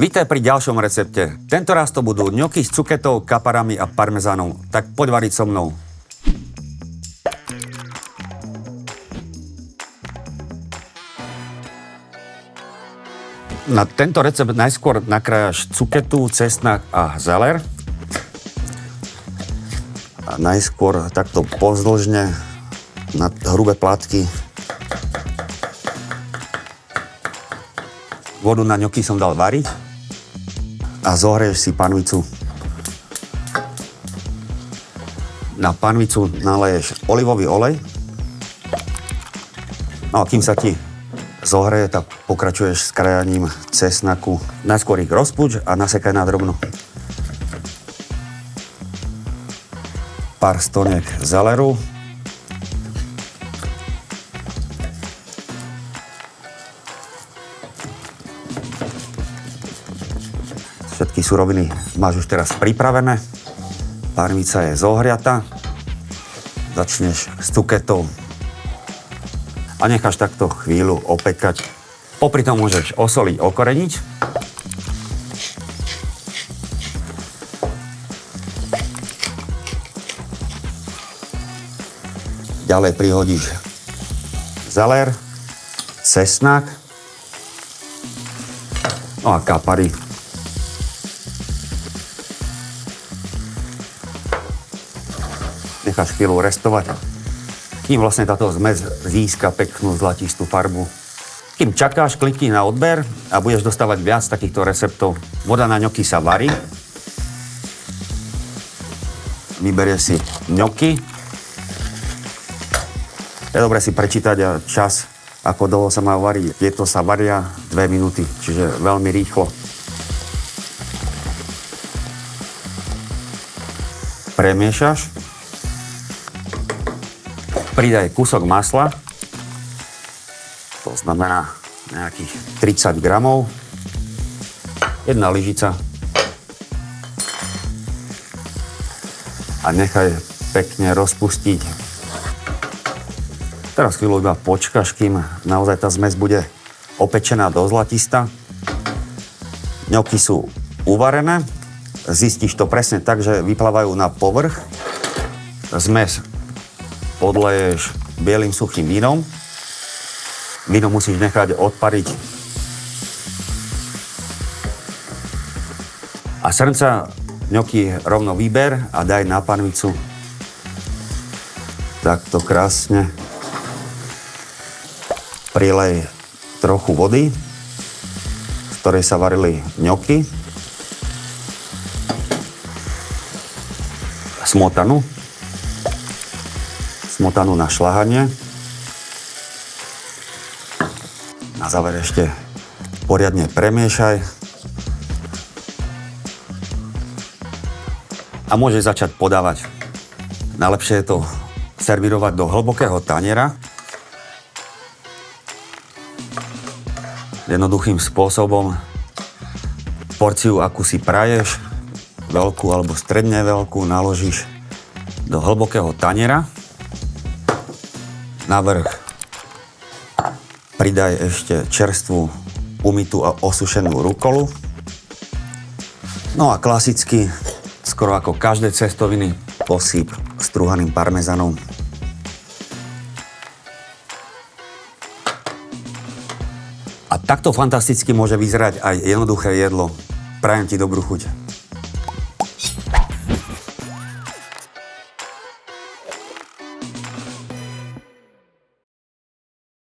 Vítaj pri ďalšom recepte. Tento raz to budú ňoky s cuketou, kaparami a parmezánom. Tak poď variť so mnou. Na tento recept najskôr nakrájaš cuketu, cesnak a zeler. A najskôr takto pozdĺžne na hrubé plátky. Vodu na ňoky som dal variť a zohrieš si panvicu. Na panvicu naleješ olivový olej. No a kým sa ti zohreje, tak pokračuješ s krajaním cesnaku. Najskôr ich rozpúč a nasekaj na drobno. Pár stoniek zeleru. Všetky suroviny máš už teraz pripravené. Panvica je zohriata. Začneš s cuketou a necháš takto chvíľu opekať. Popri tom môžeš osoliť, okoreniť. Ďalej prihodíš zeler, cesnak, no a kapary. Necháš chvíľu restovať, kým vlastne táto zmes získa peknú zlatistú farbu. Kým čakáš, klikni na odber a budeš dostávať viac takýchto receptov. Voda na ňoky sa varí. Vyberieš si ňoky. Je dobré si prečítať čas, ako dlho sa má variť. Tieto sa varia 2 minúty, čiže veľmi rýchlo. Premiešaš. Pridaj kúsok masla, to znamená nejakých 30 gramov, 1 lyžica a nechaj pekne rozpustiť. Teraz chvíľu iba počkaš, kým naozaj tá zmes bude opečená do zlatista. Ňoky sú uvarené, zistíš to presne tak, že vyplávajú na povrch. Zmes podleješ bielým suchým vínom. Víno musíš nechať odpariť. A srnca ňoky rovno vyber a daj na panvicu. Takto krásne. Prilej trochu vody, z ktorej sa varili ňoky. Smotanu na šľahanie. Na záver ešte poriadne premiešaj. A môžeš začať podávať. Najlepšie je to servírovať do hlbokého taniera. Jednoduchým spôsobom. Porciu, akú si praješ, veľkú alebo stredne veľkú, naložíš do hlbokého taniera. Navrch pridaj ešte čerstvú, umytú a osušenú rukolu. No a klasicky, skoro ako každé cestoviny, posýp strúhaným parmezanom. A takto fantasticky môže vyzerať aj jednoduché jedlo. Prajem ti dobrú chuť.